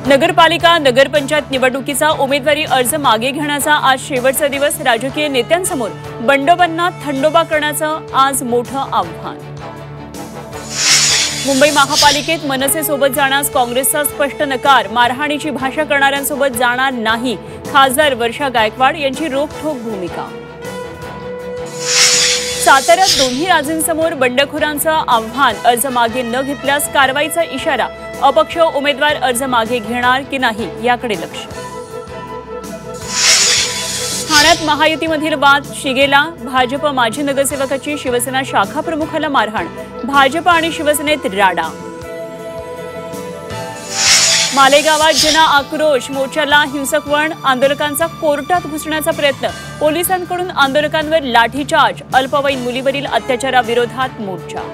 नगरपालिका नगरपंचायत निवडणुकीचा उमेदवारी अर्ज मागे घेण्याचा आज शेवटचा दिवस। राजकीय नेत्यांसमोर बंडोबांना थंडोबा करण्याचं आज मोठं आव्हान। मुंबई महापालिकेत मनसेसोबत जाण्यास काँग्रेसचा स्पष्ट नकार। मारहाणीची भाषा करणाऱ्यांसोबत जाणार नाही, खासदार वर्षा गायकवाड यांची रोखठोक भूमिका। साताऱ्यात दोन्ही राजेंसमोर बंडखोरांचं आव्हान, अर्ज मागे न घेतल्यास कारवाईचा इशारा। अपक्ष उमेदवार अर्ज मागे घेणार की नाही याकडे लक्ष। ठाण्यात महायुतीमधील वाद शिगेला। भाजप माजी नगरसेवकाची शिवसेना शाखा प्रमुखाला मारहाण, भाजप आणि शिवसेनेत राडा। मालेगावात जन आक्रोश मोर्चाला हिंसक वळण, आंदोलकांचा कोर्टात घुसण्याचा प्रयत्न, पोलिसांकडून आंदोलकांवर लाठीचार्ज। अल्पवयीन मुलीवरील अत्याचाराविरोधात मोर्चा।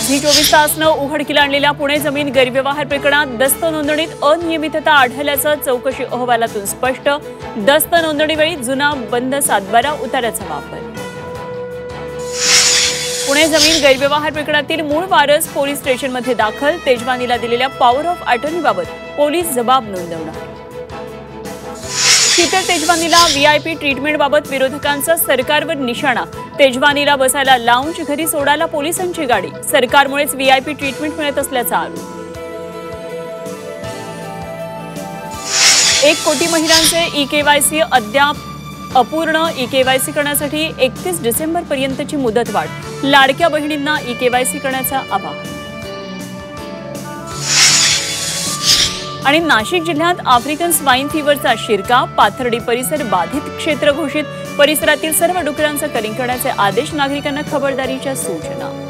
झी 24 तासनं उघडकीला आणलेल्या पुणे जमीन गैरव्यवहार प्रकरणात दस्त नोंदणीत अनियमितता आढळल्याचं चौकशी अहवालातून स्पष्ट। दस्त नोंदणीवेळी जुना बंद सातबारा उतार्याचा वापर। पुणे जमीन गैरव्यवहार प्रकरणातील मूळ वारस पोलीस स्टेशनमध्ये दाखल। तेजवानीला दिलेल्या पॉवर ऑफ अटर्नीबाबत पोलीस जबाब नोंदवणार। शीतल तेजवानीला व्हीआयपी ट्रीटमेंटबाबत विरोधकांचा सरकारवर निशाणा। तेजवानीला बसायला लाऊंज, घरी सोडायला पोलिसांची गाडी। सरकारमुळेच व्हीआयपी ट्रीटमेंट मिळत असल्याचा आरोप। 1 कोटी महिलांचे ई-केवायसी अद्याप अपूर्ण। ई-केवायसी करण्यासाठी 31 डिसेंबरपर्यंतची मुदतवाढ। लाडक्या बहिणींना ई-केवायसी करण्याचं आवाहन। आणि नाशिक जिल्ह्यात आफ्रिकन स्वाईन फीवरचा शिरकाव। पाथर्डी परिसर बाधित क्षेत्र घोषित। परिसरातील सर्व डुकरांचं कलिंग करण्याचे आदेश। नागरिकांना खबरदारीच्या सूचना।